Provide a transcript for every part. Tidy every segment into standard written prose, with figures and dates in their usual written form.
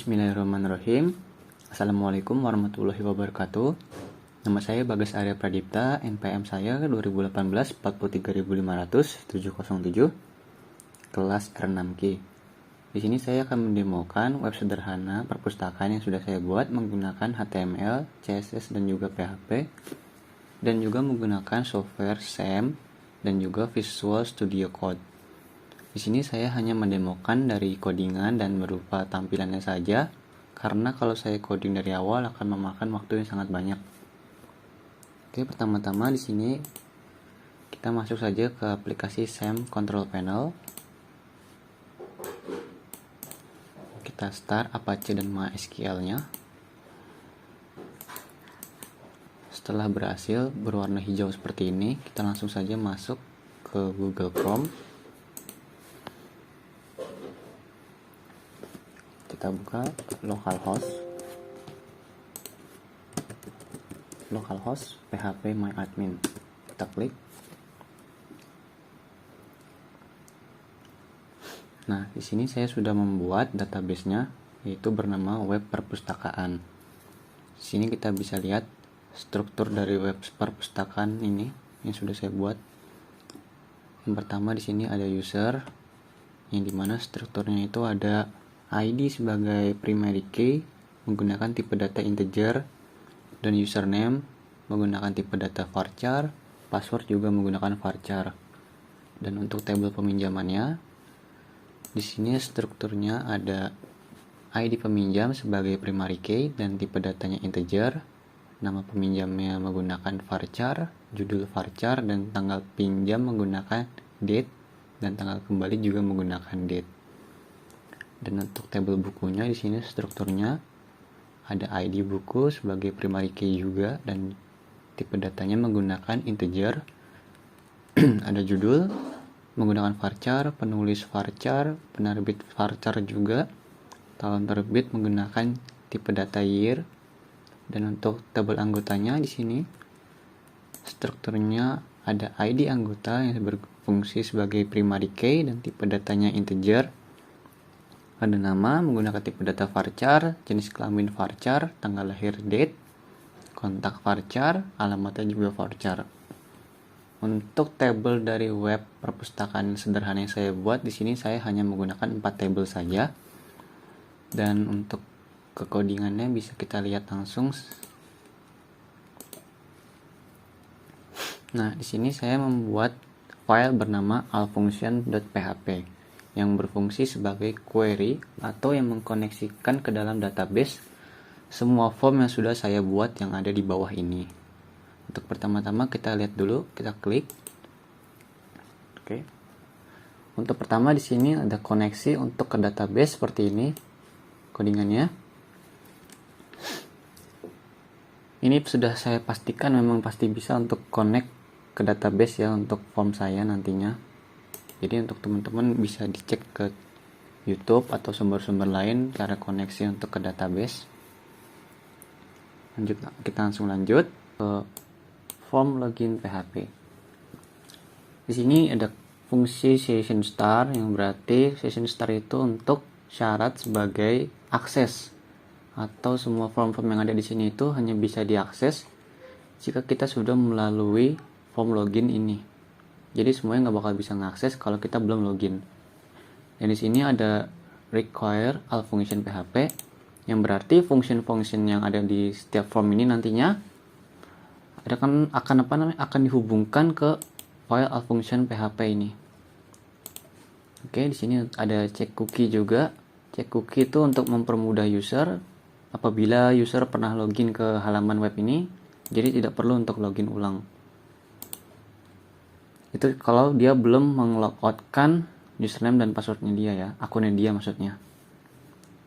Bismillahirrahmanirrahim. Assalamualaikum warahmatullahi wabarakatuh. Nama saya Bagas Arya Pradipta, NPM saya 2018 43500 kelas R6Q. Di sini saya akan mendemokan web sederhana perpustakaan yang sudah saya buat menggunakan HTML, CSS dan juga PHP, dan juga menggunakan software SAM dan juga Visual Studio Code. Di sini saya hanya mendemokan dari codingan dan berupa tampilannya saja, karena kalau saya coding dari awal akan memakan waktu yang sangat banyak. Oke, pertama-tama di sini kita masuk saja ke aplikasi SAM Control Panel. Kita start Apache dan MySQL-nya. Setelah berhasil berwarna hijau seperti ini, kita langsung saja masuk ke Google Chrome. Kita buka localhost php myadmin. Kita klik. Nah, di sini saya sudah membuat database-nya, yaitu bernama web perpustakaan. Di sini kita bisa lihat struktur dari web perpustakaan ini yang sudah saya buat. Yang pertama di sini ada user, yang dimana strukturnya itu ada ID sebagai primary key menggunakan tipe data integer, dan username menggunakan tipe data varchar, password juga menggunakan varchar. Dan untuk tabel peminjamannya, di sini strukturnya ada ID peminjam sebagai primary key dan tipe datanya integer, nama peminjamnya menggunakan varchar, judul varchar, dan tanggal pinjam menggunakan date, dan tanggal kembali juga menggunakan date. Dan untuk tabel bukunya di sini strukturnya ada ID buku sebagai primary key juga, dan tipe datanya menggunakan integer. Ada judul menggunakan varchar, penulis varchar, penerbit varchar juga, tahun terbit menggunakan tipe data year. Dan untuk tabel anggotanya di sini strukturnya ada ID anggota yang berfungsi sebagai primary key dan tipe datanya integer. Ada nama menggunakan tipe data varchar, jenis kelamin varchar, tanggal lahir date, kontak varchar, alamatnya juga varchar. Untuk tabel dari web perpustakaan sederhana yang saya buat di sini saya hanya menggunakan 4 tabel saja. Dan untuk kekodingannya bisa kita lihat langsung. Nah, di sini saya membuat file bernama allfunction.php yang berfungsi sebagai query atau yang mengkoneksikan ke dalam database semua form yang sudah saya buat yang ada di bawah ini. Untuk pertama-tama kita lihat dulu, kita klik. Oke. Untuk pertama di sini ada koneksi untuk ke database seperti ini codingannya. Ini sudah saya pastikan memang pasti bisa untuk connect ke database ya untuk form saya nantinya. Jadi untuk teman-teman bisa dicek ke YouTube atau sumber-sumber lain cara koneksi untuk ke database. Kita langsung lanjut ke form login PHP. Di sini ada fungsi session start yang berarti session start itu untuk syarat sebagai akses, atau semua form-form yang ada di sini itu hanya bisa diakses jika kita sudah melalui form login ini. Jadi semuanya nggak bakal bisa mengakses kalau kita belum login. Dan di sini ada require all function PHP yang berarti function-function yang ada di setiap form ini nantinya akan dihubungkan ke file all function PHP ini. Oke, di sini ada check cookie juga. Check cookie itu untuk mempermudah user apabila user pernah login ke halaman web ini, jadi tidak perlu untuk login ulang. Itu kalau dia belum meng-logoutkan username dan passwordnya dia ya, akunnya dia maksudnya.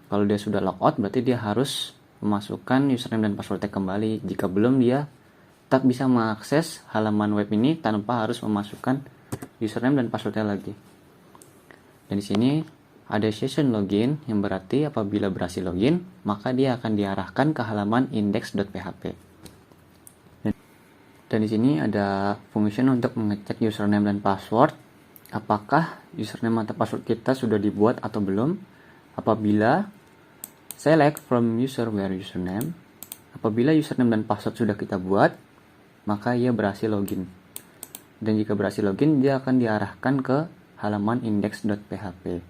Kalau dia sudah logout berarti dia harus memasukkan username dan passwordnya kembali. Jika belum, dia tetap bisa mengakses halaman web ini tanpa harus memasukkan username dan passwordnya lagi. Dan di sini ada session login yang berarti apabila berhasil login, maka dia akan diarahkan ke halaman index.php. Dan di sini ada function untuk mengecek username dan password, apakah username atau password kita sudah dibuat atau belum. Apabila Select from user where username. Apabila username dan password sudah kita buat, maka ia berhasil login. Dan jika berhasil login, dia akan diarahkan ke halaman index.php.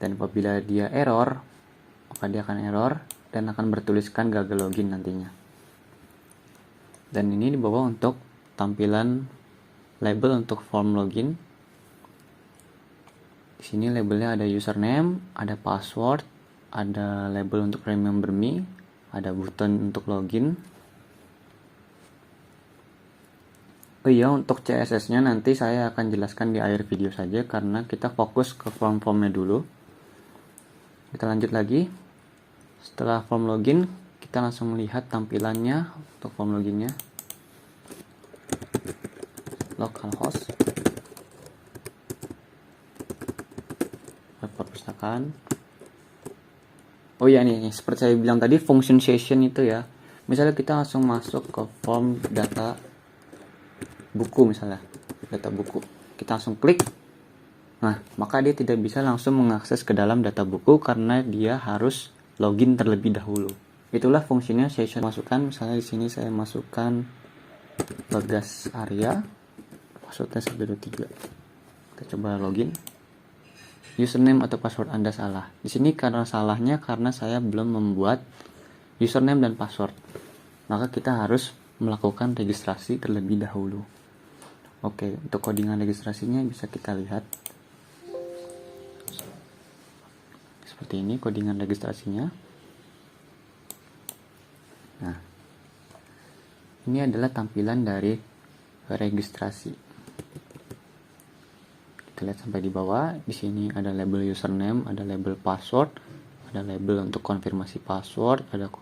Dan apabila dia error, maka dia akan error dan akan bertuliskan gagal login nantinya. Dan ini di bawah untuk tampilan label untuk form login. Di sini labelnya ada username, ada password, ada label untuk remember me, ada button untuk login. Oh iya, untuk CSS-nya nanti saya akan jelaskan di akhir video saja karena kita fokus ke form-formnya dulu. Kita lanjut lagi. Setelah form login, kita langsung melihat tampilannya untuk form loginnya. Localhost, web perpustakaan. Oh iya nih, seperti saya bilang tadi, function session itu ya. Misalnya kita langsung masuk ke form data buku misalnya, data buku. Kita langsung klik. Nah, maka dia tidak bisa langsung mengakses ke dalam data buku karena dia harus login terlebih dahulu. Itulah fungsinya session. Masukkan, misalnya di sini saya masukkan Bagas Arya, passwordnya 123. Kita coba login. Username atau password Anda salah. Di sini karena salahnya karena saya belum membuat username dan password. Maka kita harus melakukan registrasi terlebih dahulu. Oke, untuk codingan registrasinya bisa kita lihat. Seperti ini codingan registrasinya. Nah, ini adalah tampilan dari registrasi. Kita lihat sampai di bawah. Di sini ada label username, ada label password, ada label untuk konfirmasi password, ada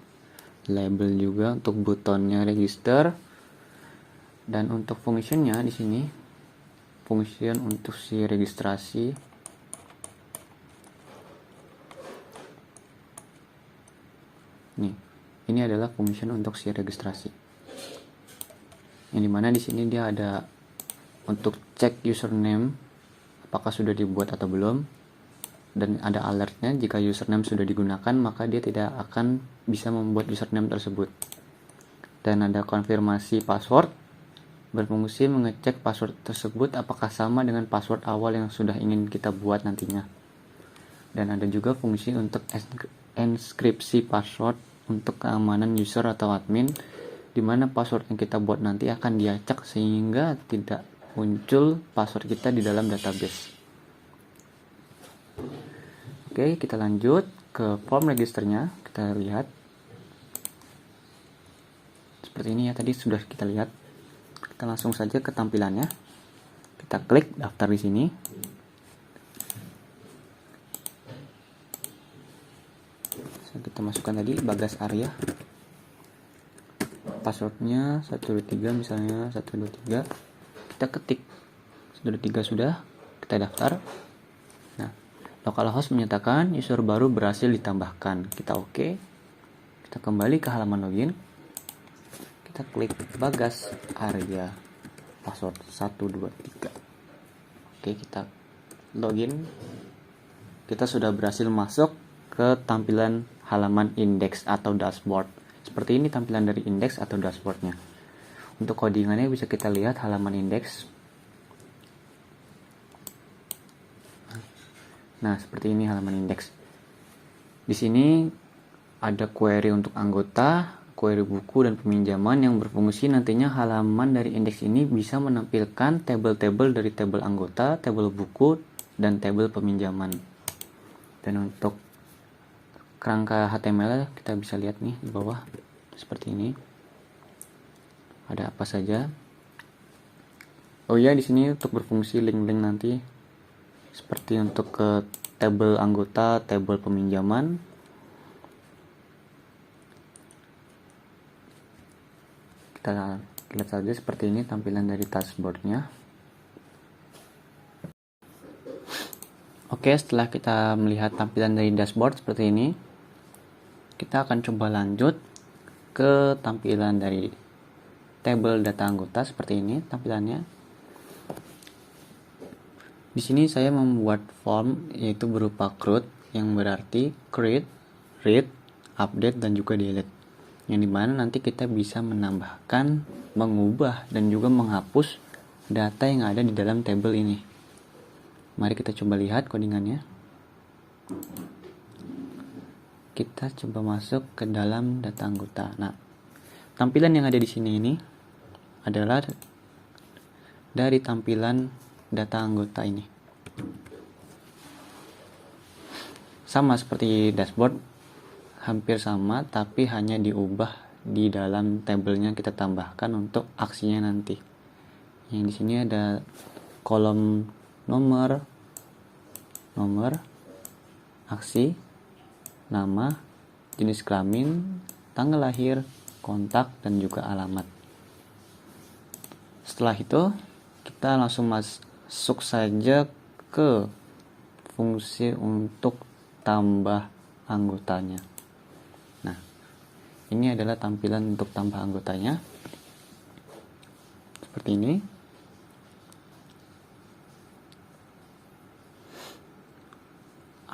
label juga untuk butonnya register. Dan untuk fungsinya di sini, function untuk si registrasi. Nih, ini adalah function untuk si registrasi. Yang dimana di sini dia ada untuk cek username apakah sudah dibuat atau belum, dan ada alertnya jika username sudah digunakan maka dia tidak akan bisa membuat username tersebut. Dan ada konfirmasi password, berfungsi mengecek password tersebut apakah sama dengan password awal yang sudah ingin kita buat nantinya. Dan ada juga fungsi untuk enkripsi password untuk keamanan user atau admin, di mana password yang kita buat nanti akan diacak sehingga tidak muncul password kita di dalam database. Oke, kita lanjut ke form registernya. Kita lihat seperti ini ya, tadi sudah kita lihat. Kita langsung saja ke tampilannya. Kita klik daftar di sini. Kita masukkan tadi Bagas Arya. Passwordnya 123 misalnya 123. Kita ketik 123 sudah. Kita daftar. Nah, localhost menyatakan user baru berhasil ditambahkan. Kita oke. Kita kembali ke halaman login. Kita klik Bagas Arya, password 123. Oke, kita login. Kita sudah berhasil masuk ke tampilan halaman index atau dashboard. Seperti ini tampilan dari index atau dashboardnya. Untuk codingannya bisa kita lihat halaman index. Nah, seperti ini halaman index. Di sini ada query untuk anggota, query buku dan peminjaman yang berfungsi nantinya halaman dari indeks ini bisa menampilkan tabel-tabel dari tabel anggota, tabel buku, dan tabel peminjaman. Dan untuk kerangka HTML kita bisa lihat nih di bawah seperti ini. Ada apa saja? Oh ya, di sini untuk berfungsi link-link nanti seperti untuk ke tabel anggota, tabel peminjaman. Kita lihat saja seperti ini tampilan dari dashboardnya. Oke, setelah kita melihat tampilan dari dashboard seperti ini, kita akan coba lanjut ke tampilan dari tabel data anggota seperti ini tampilannya. Di sini saya membuat form yaitu berupa CRUD yang berarti create read, update, dan juga delete, yang dimana nanti kita bisa menambahkan, mengubah, dan juga menghapus data yang ada di dalam tabel ini. Mari kita coba lihat codingannya. Kita coba masuk ke dalam data anggota. Nah, tampilan yang ada di sini ini adalah dari tampilan data anggota ini. Sama seperti dashboard, hampir sama, tapi hanya diubah di dalam tabelnya kita tambahkan untuk aksinya nanti. Yang di sini ada kolom nomor, aksi, nama, jenis kelamin, tanggal lahir, kontak, dan juga alamat. Setelah itu kita langsung masuk saja ke fungsi untuk tambah anggotanya. Nah, ini adalah tampilan untuk tambah anggotanya seperti ini.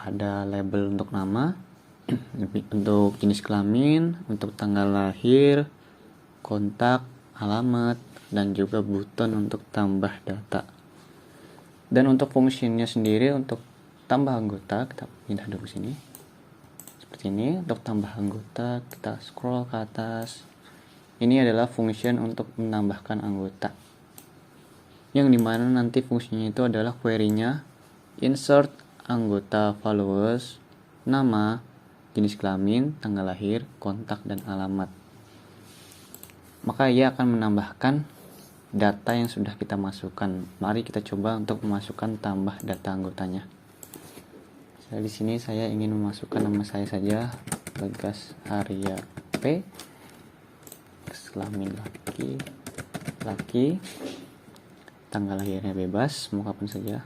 Ada label untuk nama, untuk jenis kelamin, untuk tanggal lahir, kontak, alamat, dan juga button untuk tambah data. Dan untuk fungsinya sendiri untuk tambah anggota, kita pindah dulu sini. Seperti ini, untuk tambah anggota kita scroll ke atas. Ini adalah function untuk menambahkan anggota, yang dimana nanti fungsinya itu adalah query-nya insert anggota followers, nama, jenis kelamin, tanggal lahir, kontak, dan alamat. Maka ia akan menambahkan data yang sudah kita masukkan. Mari kita coba untuk memasukkan tambah data anggotanya. Di sini saya ingin memasukkan nama saya saja, Bagas Arya P. Kelamin laki, tanggal lahirnya bebas, mau kapan saja.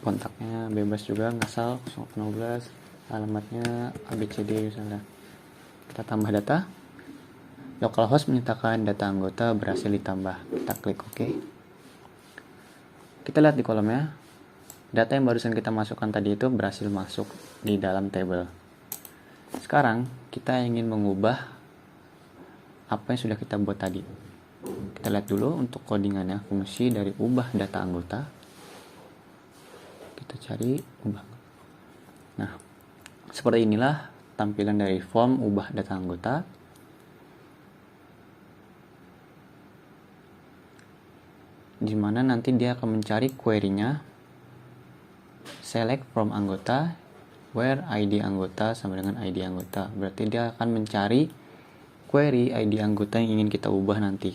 Kontaknya bebas juga, ngasal 015, alamatnya ABCD misalnya. Kita tambah data. Localhost menyatakan data anggota berhasil ditambah. Kita klik OK. Kita lihat di kolomnya, data yang barusan kita masukkan tadi itu berhasil masuk di dalam tabel. Sekarang kita ingin mengubah apa yang sudah kita buat tadi. Kita lihat dulu untuk codingannya, fungsi dari ubah data anggota. Kita cari ubah. Nah, seperti inilah tampilan dari form ubah data anggota. Di mana nanti dia akan mencari query-nya select from anggota where ID anggota sama dengan ID anggota. Berarti dia akan mencari query ID anggota yang ingin kita ubah nanti.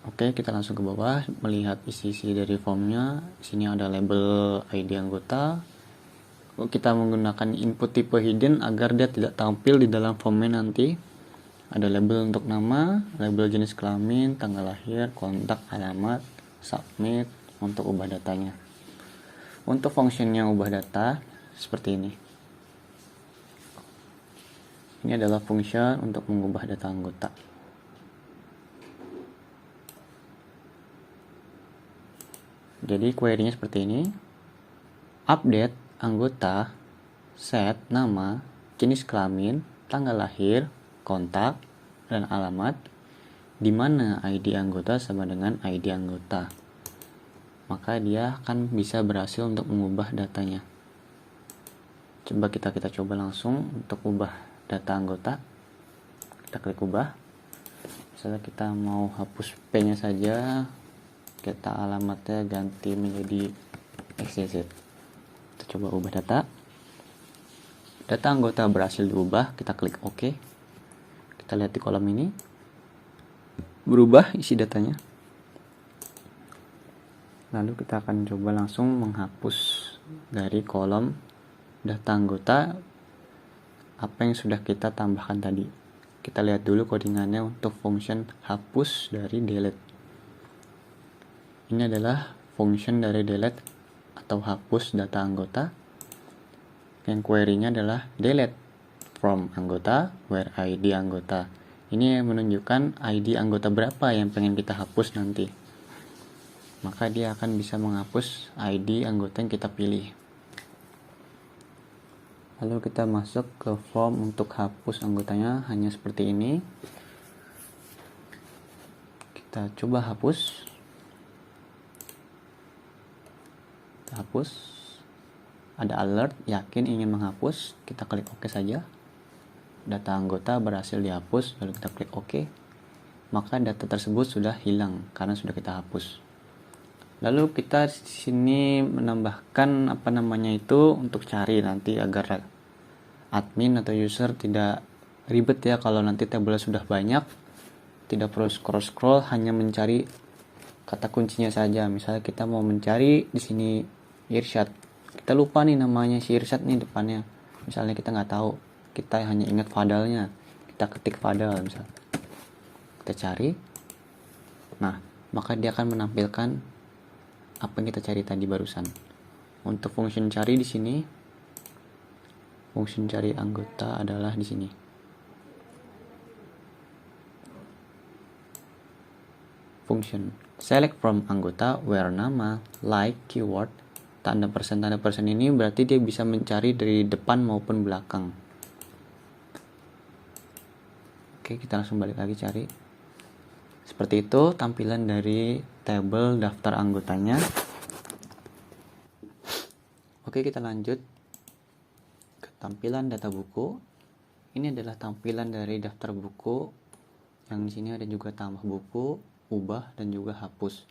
Oke, kita langsung ke bawah melihat isi-isi dari formnya. Sini ada label ID anggota. Kita menggunakan input tipe hidden agar dia tidak tampil di dalam formnya nanti. Ada label untuk nama, label jenis kelamin, tanggal lahir, kontak, alamat, submit untuk ubah datanya. Untuk fungsinya ubah data seperti ini. Ini adalah fungsi untuk mengubah data anggota. Jadi query-nya seperti ini. Update anggota, set nama, jenis kelamin, tanggal lahir, kontak, dan alamat, di mana ID anggota sama dengan ID anggota. Maka dia akan bisa berhasil untuk mengubah datanya. Coba kita coba langsung untuk ubah data anggota. Kita klik ubah. Misalnya kita mau hapus P-nya saja, kita alamatnya ganti menjadi XYZ. Kita coba ubah data. Data anggota berhasil diubah, kita klik OK. Kita lihat di kolom ini. Berubah isi datanya. Lalu kita akan coba langsung menghapus dari kolom data anggota apa yang sudah kita tambahkan tadi. Kita lihat dulu codingannya untuk function hapus dari delete. Ini adalah function dari delete atau hapus data anggota. Yang query-nya adalah delete from anggota where ID anggota. Ini yang menunjukkan ID anggota berapa yang pengen kita hapus nanti. Maka dia akan bisa menghapus ID anggota yang kita pilih. Lalu kita masuk ke form untuk hapus anggotanya, hanya seperti ini. Kita coba hapus. Kita hapus. Ada alert, yakin ingin menghapus. Kita klik OK saja. Data anggota berhasil dihapus, lalu kita klik OK. Maka data tersebut sudah hilang karena sudah kita hapus. Lalu kita di sini menambahkan untuk cari nanti agar admin atau user tidak ribet ya kalau nanti tabelnya sudah banyak, tidak perlu scroll hanya mencari kata kuncinya saja. Misalnya kita mau mencari di sini Irsyad, kita lupa nih namanya si Irsyad nih depannya, misalnya kita nggak tahu, kita hanya ingat Fadalnya, kita ketik Fadal misalnya, kita cari, nah maka dia akan menampilkan apa yang kita cari tadi barusan. Untuk function cari di sini, function cari anggota adalah di sini. Function select from anggota where nama, like, keyword, tanda persen ini berarti dia bisa mencari dari depan maupun belakang. Oke, kita langsung balik lagi cari. Seperti itu tampilan dari tabel daftar anggotanya. Oke, kita lanjut ke tampilan data buku. Ini adalah tampilan dari daftar buku. Yang di sini ada juga tambah buku, ubah, dan juga hapus.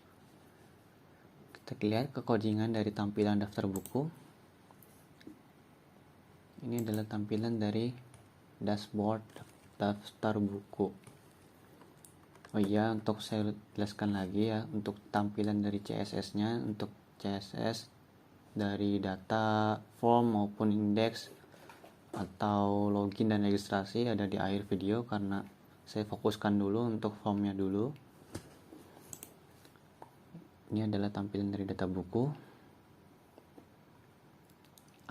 Kita lihat kekodingan dari tampilan daftar buku. Ini adalah tampilan dari dashboard daftar buku. Oh iya, untuk saya jelaskan lagi ya, untuk tampilan dari CSS-nya, untuk CSS dari data, form maupun indeks atau login dan registrasi ada di akhir video karena saya fokuskan dulu untuk formnya dulu. Ini adalah tampilan dari data buku.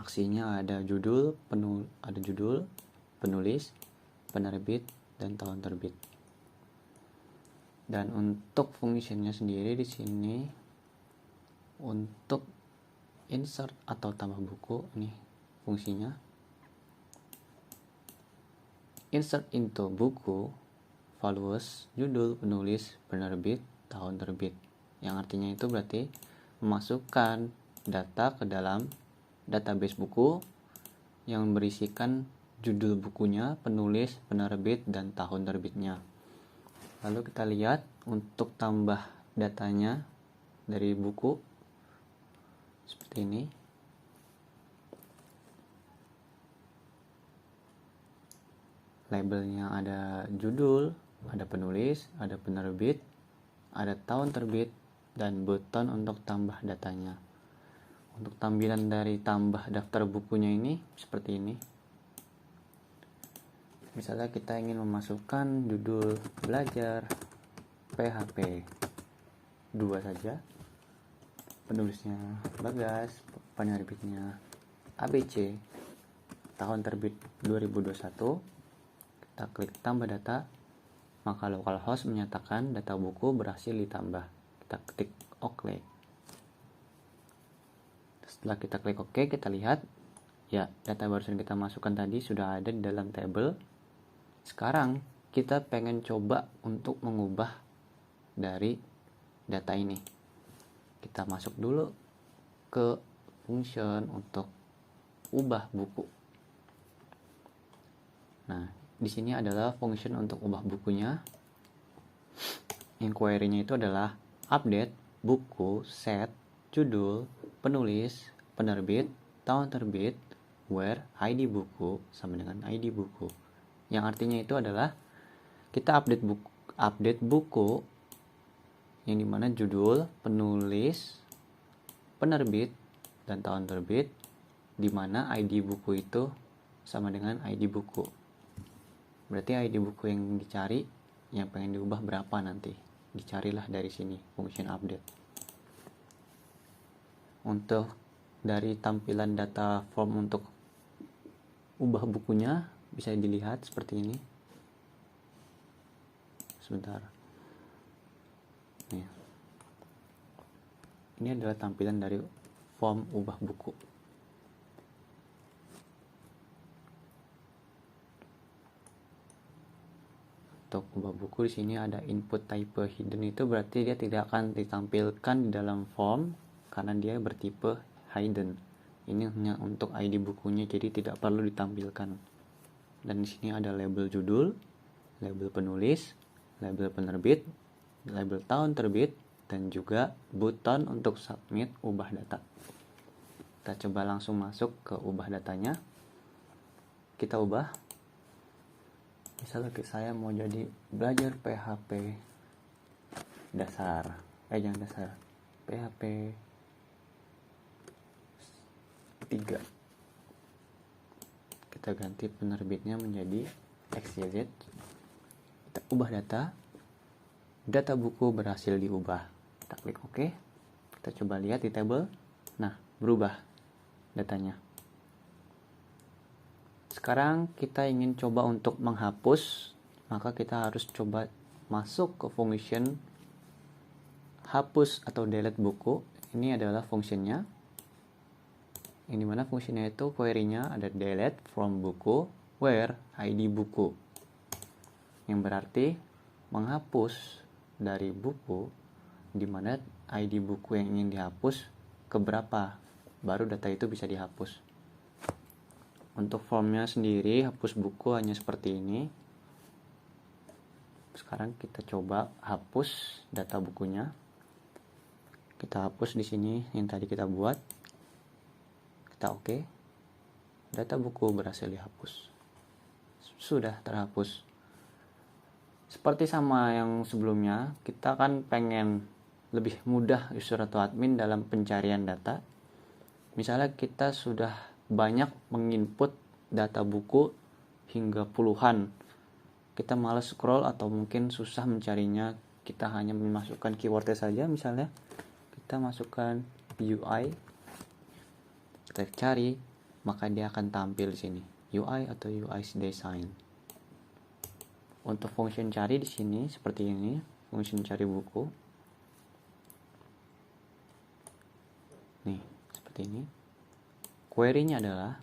Aksinya ada judul, penulis, penerbit, dan tahun terbit. Dan untuk fungsinya sendiri di sini untuk insert atau tambah buku, ini fungsinya. Insert into buku, values, judul, penulis, penerbit, tahun terbit. Yang artinya itu berarti memasukkan data ke dalam database buku yang berisikan judul bukunya, penulis, penerbit, dan tahun terbitnya. Lalu kita lihat untuk tambah datanya dari buku seperti ini. Labelnya ada judul, ada penulis, ada penerbit, ada tahun terbit, dan button untuk tambah datanya. Untuk tampilan dari tambah daftar bukunya ini seperti ini. Misalnya kita ingin memasukkan judul belajar PHP 2 saja, penulisnya Bagas, penerbitnya ABC, tahun terbit 2021. Kita klik tambah data, maka localhost menyatakan data buku berhasil ditambah. Kita ketik OK. Setelah kita klik OK, kita lihat ya data barusan kita masukkan tadi sudah ada di dalam tabel. Sekarang kita pengen coba untuk mengubah dari data ini. Kita masuk dulu ke function untuk ubah buku. Nah, di sini adalah function untuk ubah bukunya. Inquiry-nya itu adalah update buku, set, judul, penulis, penerbit, tahun terbit, where ID buku sama dengan ID buku. Yang artinya itu adalah kita update buku yang dimana judul, penulis, penerbit, dan tahun terbit, dimana ID buku itu sama dengan ID buku. Berarti ID buku yang dicari, yang pengen diubah berapa nanti, dicarilah dari sini function update. Untuk dari tampilan data form untuk ubah bukunya bisa dilihat seperti ini. Sebentar. Nih. Ini adalah tampilan dari form ubah buku. untuk ubah buku di sini ada input type hidden, itu berarti dia tidak akan ditampilkan di dalam form karena dia bertipe hidden. Ini hanya untuk ID bukunya, jadi tidak perlu ditampilkan. Dan di sini ada label judul, label penulis, label penerbit, label tahun terbit, dan juga button untuk submit ubah data. Kita coba langsung masuk ke ubah datanya. Kita ubah. Misalnya saya mau jadi belajar PHP dasar. Jangan dasar. PHP 3. Kita ganti penerbitnya menjadi XYZ. Kita ubah data. Data buku berhasil diubah. Kita klik OK. Kita coba lihat di table. Nah, berubah datanya. Sekarang kita ingin coba untuk menghapus, maka kita harus coba masuk ke function hapus atau delete buku. Ini adalah fungsinya. Ini mana fungsinya itu query-nya ada delete from buku where ID buku. Yang berarti menghapus dari buku di mana ID buku yang ingin dihapus keberapa, baru data itu bisa dihapus. Untuk formnya sendiri hapus buku hanya seperti ini. Sekarang kita coba hapus data bukunya. Kita hapus di sini yang tadi kita buat. Kita OK. Data buku berhasil dihapus. Sudah terhapus. Seperti sama yang sebelumnya, kita kan pengen lebih mudah user atau admin dalam pencarian data. Misalnya kita sudah banyak menginput data buku hingga puluhan. Kita malas scroll atau mungkin susah mencarinya. Kita hanya memasukkan keywordnya saja. Misalnya kita masukkan UI. Kita cari, maka dia akan tampil di sini UI atau UI design. Untuk function cari di sini seperti ini, function cari buku. Nih, seperti ini. Query-nya adalah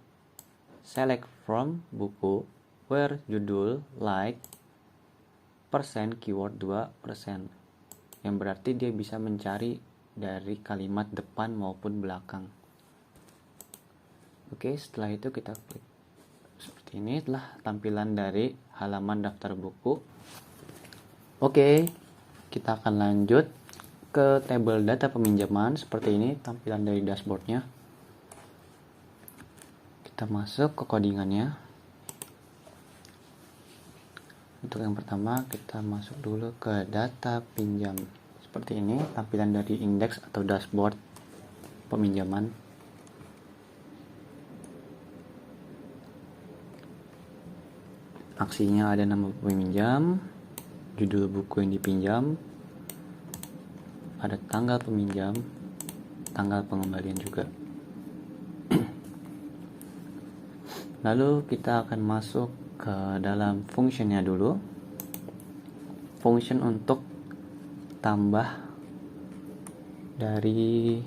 select from buku where judul like persen keyword 2%. Yang berarti dia bisa mencari dari kalimat depan maupun belakang. Oke, setelah itu kita klik. Seperti ini telah tampilan dari halaman daftar buku. Oke, kita akan lanjut ke tabel data peminjaman. Seperti ini tampilan dari dashboardnya. Kita masuk ke codingannya. Untuk yang pertama kita masuk dulu ke data pinjam. Seperti ini tampilan dari indeks atau dashboard peminjaman. Aksinya ada nama peminjam, judul buku yang dipinjam, ada tanggal peminjam, tanggal pengembalian juga. Lalu kita akan masuk ke dalam fungsinya dulu. Function untuk tambah dari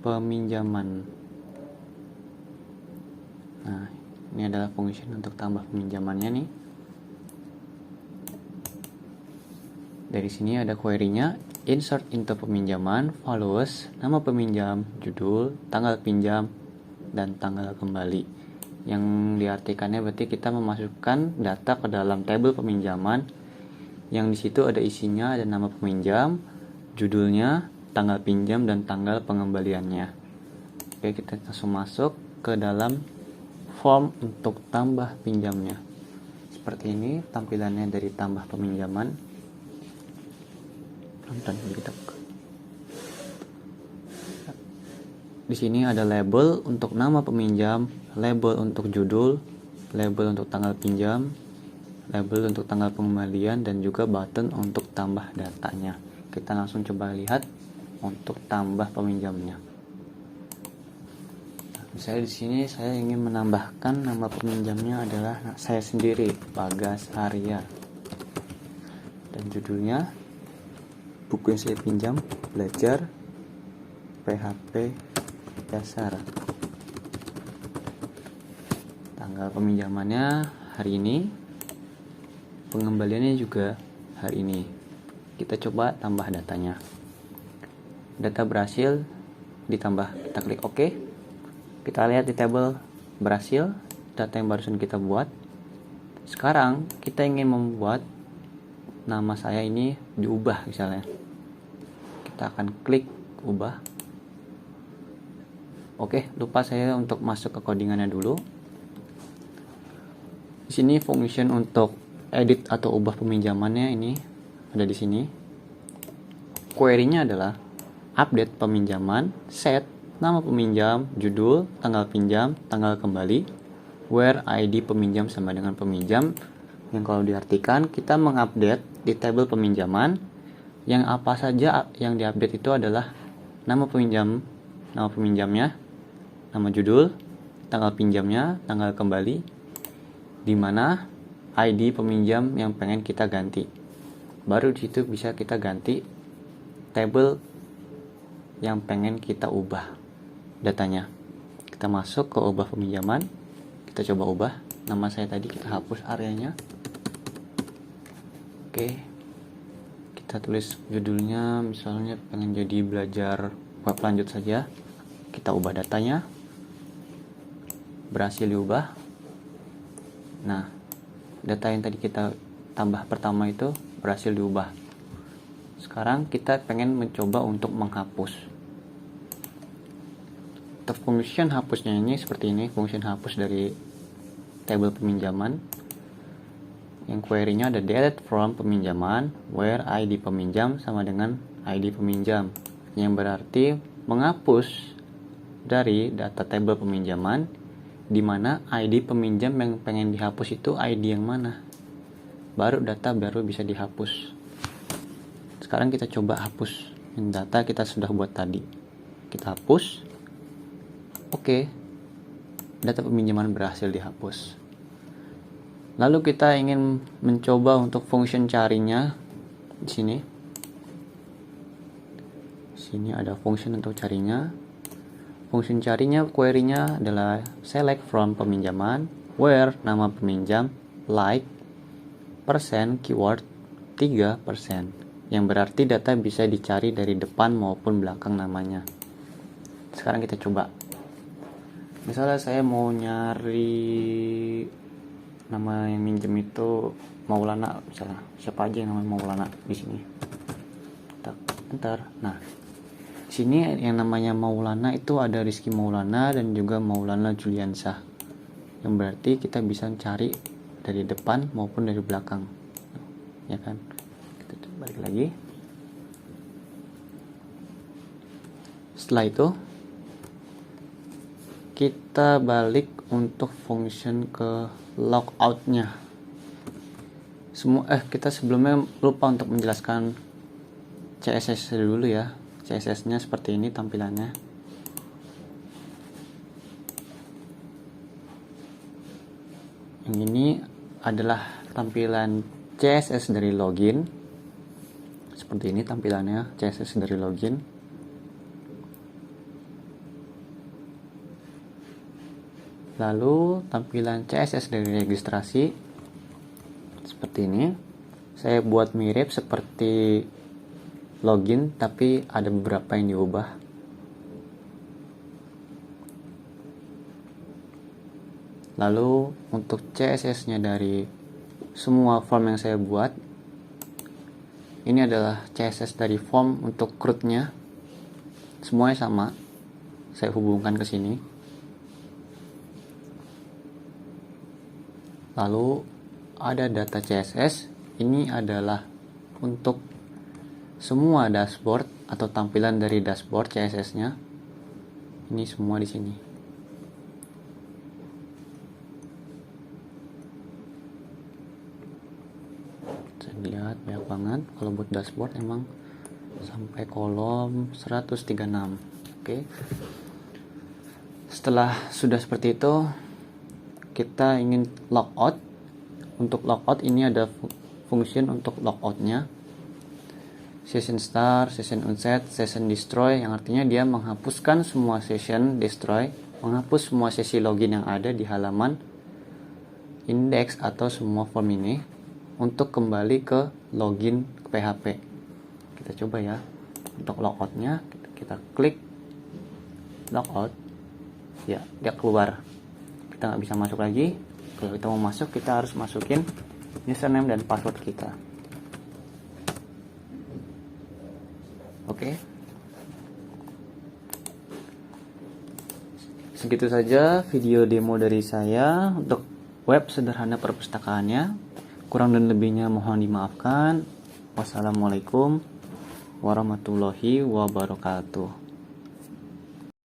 peminjaman. Nah, ini adalah function untuk tambah peminjamannya nih. Dari sini ada query-nya, insert into peminjaman, follows, nama peminjam, judul, tanggal pinjam, dan tanggal kembali. Yang diartikannya berarti kita memasukkan data ke dalam tabel peminjaman, yang di situ ada isinya, ada nama peminjam, judulnya, tanggal pinjam, dan tanggal pengembaliannya. Oke, kita langsung masuk ke dalam form untuk tambah pinjamnya. Seperti ini tampilannya dari tambah peminjaman. Di sini ada label untuk nama peminjam, label untuk judul, label untuk tanggal pinjam, label untuk tanggal pengembalian, dan juga button untuk tambah datanya. Kita langsung coba lihat untuk tambah peminjamnya. Misalnya di sini saya ingin menambahkan nama peminjamnya adalah saya sendiri, Bagas Arya, dan judulnya buku yang saya pinjam belajar PHP dasar. Tanggal peminjamannya hari ini, pengembaliannya juga hari ini. Kita coba tambah datanya. Data berhasil ditambah, kita klik OK. Kita lihat di tabel berhasil, data yang barusan kita buat. Sekarang kita ingin membuat nama saya ini diubah misalnya. Kita akan klik ubah. Oke, lupa saya untuk masuk ke codingannya dulu. Di sini function untuk edit atau ubah peminjamannya ini ada di sini. Query-nya adalah update peminjaman, set nama peminjam, judul, tanggal pinjam, tanggal kembali, where ID peminjam sama dengan peminjam, yang kalau diartikan kita mengupdate di tabel peminjaman, yang apa saja yang diupdate itu adalah nama peminjam, nama peminjamnya, nama judul, tanggal pinjamnya, tanggal kembali, di mana ID peminjam yang pengen kita ganti. Baru di situ bisa kita ganti tabel yang pengen kita ubah datanya. Kita masuk ke ubah peminjaman, kita coba ubah nama saya tadi, kita hapus areanya. Oke, kita tulis judulnya misalnya pengen jadi belajar web lanjut saja. Kita ubah datanya, berhasil diubah. Nah, data yang tadi kita tambah pertama itu berhasil diubah. Sekarang kita pengen mencoba untuk menghapus. Function hapusnya ini seperti ini, function hapus dari tabel peminjaman. Yang query-nya ada delete from peminjaman, where ID peminjam sama dengan ID peminjam, yang berarti menghapus dari data tabel peminjaman, di mana ID peminjam yang pengen dihapus itu ID yang mana. Baru data baru bisa dihapus. Sekarang kita coba hapus yang data kita sudah buat tadi. Kita hapus. Oke, data peminjaman berhasil dihapus. Lalu kita ingin mencoba untuk function carinya di sini. Sini ada function untuk carinya. Function carinya, query-nya adalah select from peminjaman, where nama peminjam, like, persen, keyword 3%, yang berarti data bisa dicari dari depan maupun belakang namanya. Sekarang kita coba. Misalnya saya mau nyari nama yang minjem itu Maulana misalnya. Siapa aja yang namanya Maulana di sini. Enter. Nah, di sini yang namanya Maulana itu ada Rizky Maulana dan juga Maulana Juliansyah. Yang berarti kita bisa cari dari depan maupun dari belakang. Ya kan? Kita balik lagi. Setelah itu kita balik untuk function ke logout-nya. Kita sebelumnya lupa untuk menjelaskan CSS dulu ya. CSS-nya seperti ini tampilannya. Yang ini adalah tampilan CSS dari login. Seperti ini tampilannya CSS dari login. Lalu tampilan CSS dari registrasi seperti ini. Saya buat mirip seperti login, tapi ada beberapa yang diubah. Lalu untuk CSS-nya dari semua form yang saya buat, ini adalah CSS dari form untuk CRUD-nya. Semuanya sama. Saya hubungkan ke sini. Lalu ada data CSS. Ini adalah untuk semua dashboard atau tampilan dari dashboard CSS-nya. Ini semua di sini. Saya lihat banyak banget. Kalau buat dashboard emang sampai kolom 136. Oke. Setelah sudah seperti itu, kita ingin logout. Untuk logout ini ada function untuk logoutnya, session start, session unset, session destroy, yang artinya dia menghapuskan semua session, destroy, menghapus semua sesi login yang ada di halaman index atau semua form ini. untuk kembali ke login ke PHP. Kita coba ya. Untuk logoutnya kita klik logout, ya dia keluar, kita nggak bisa masuk lagi. Kalau kita mau masuk, kita harus masukin username dan password kita. Oke, segitu saja video demo dari saya untuk web sederhana perpustakaannya. Kurang dan lebihnya mohon dimaafkan. Wassalamualaikum warahmatullahi wabarakatuh.